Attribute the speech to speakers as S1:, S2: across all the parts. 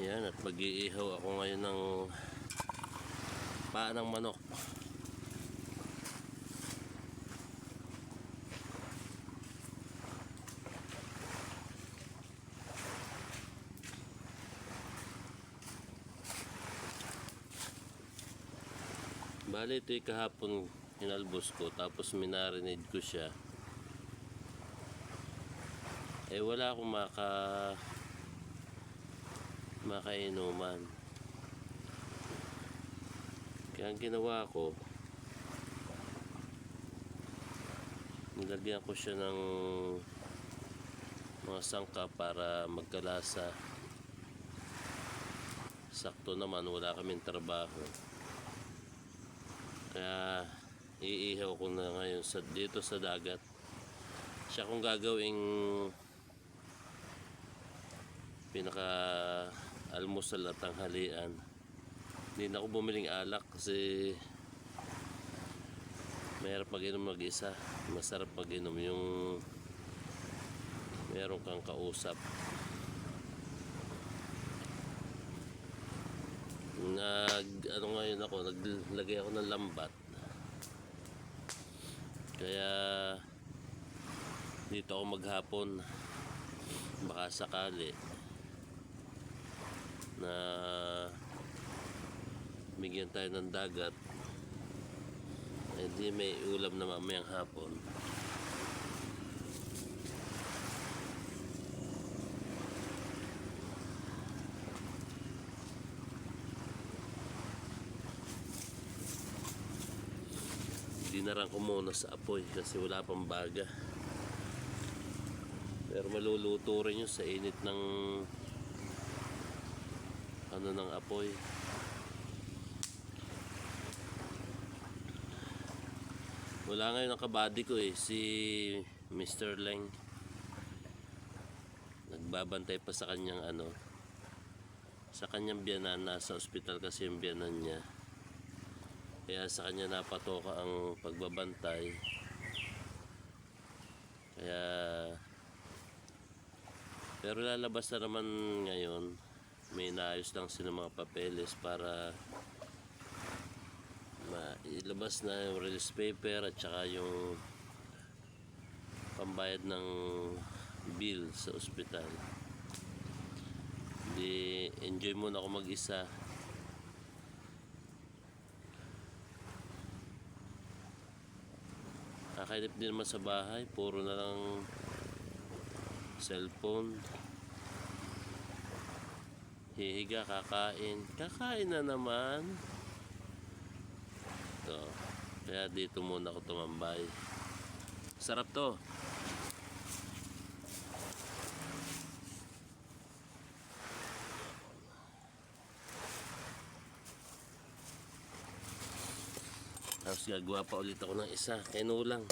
S1: Yan, at mag-iihaw ako ngayon ng paa ng manok. Bali, ito'y kahapon hinalbos ko, tapos minarinade ko siya. Wala akong makainuman. Kaya ang ginawa ko, nilagyan ko siya ng mga sangkap para magkalasa. Sakto naman, wala kaming trabaho. Kaya iihaw ko na ngayon dito sa dagat. Siya kung gagawing pinaka almusal at tanghalian. Hindi na ako bumiling alak kasi mahirap mag-inom mag-isa. Masarap mag-inom yung meron kang kausap. Ngayon ako, naglagay ako ng lambat. Kaya dito ako maghapon. Baka sakali na bigyan tayo ng dagat, di may ulam na mamayang hapon. Dinaran ko muna sa apoy kasi wala pang baga, pero maluluto rin yun sa init ng ng apoy. Wala ngayon ang kabady ko si Mr. Leng. Nagbabantay pa sa kanyang sa kanyang biyanan. Nasa ospital kasi yung biyanan niya, kaya sa kanya napatoka ang pagbabantay. Kaya pero lalabas na naman ngayon. May naayos lang sila mga papeles para ilabas na yung release paper at saka yung pambayad ng bill sa ospital. Di enjoy muna ako mag-isa. Kakainip din naman sa bahay, puro na lang cellphone. Hihiga, kakain na naman. Kaya dito muna ako tumambay. Sarap to. Tapos gagawa pa ulit ako ng isa, kinulang.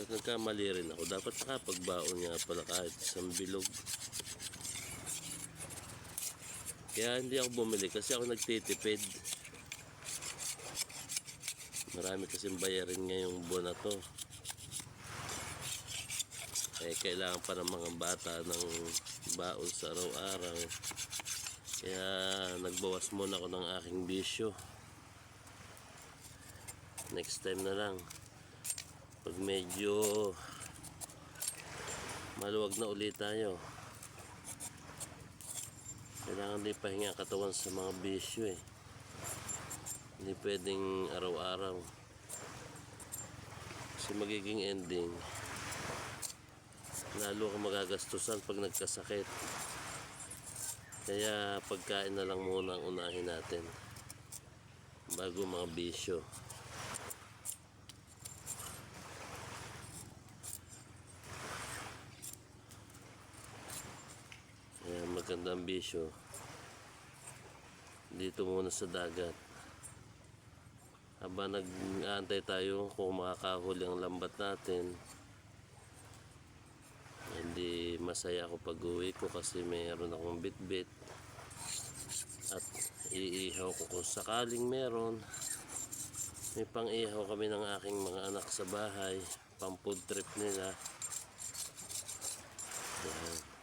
S1: Nagkamali rin ako. Dapat nakapagbaon nga pala kahit isang bilog. Kaya hindi ako bumili kasi ako nagtitipid. Marami kasing bayarin ngayong buwan na to. Kailangan pa ng mga bata ng baon sa araw-araw. Kaya nagbawas muna ako ng aking bisyo. Next time na lang, pag medyo maluwag na ulit tayo, kailangan din pahinga katawan sa mga bisyo Hindi pwedeng araw-araw kasi magiging ending lalo ka magagastusan pag nagkasakit. Kaya pagkain na lang muna ang unahin natin bago mga bisyo. Kaya magandang bisyo dito muna sa dagat habang nag-aantay tayo kung makakahuli ang lambat natin. Hindi masaya ako pag uwi ko kasi mayroon akong bitbit at iihaw ko kung sakaling meron. May pang-ihaw kami ng aking mga anak sa bahay. Pang food trip nila. Ayan.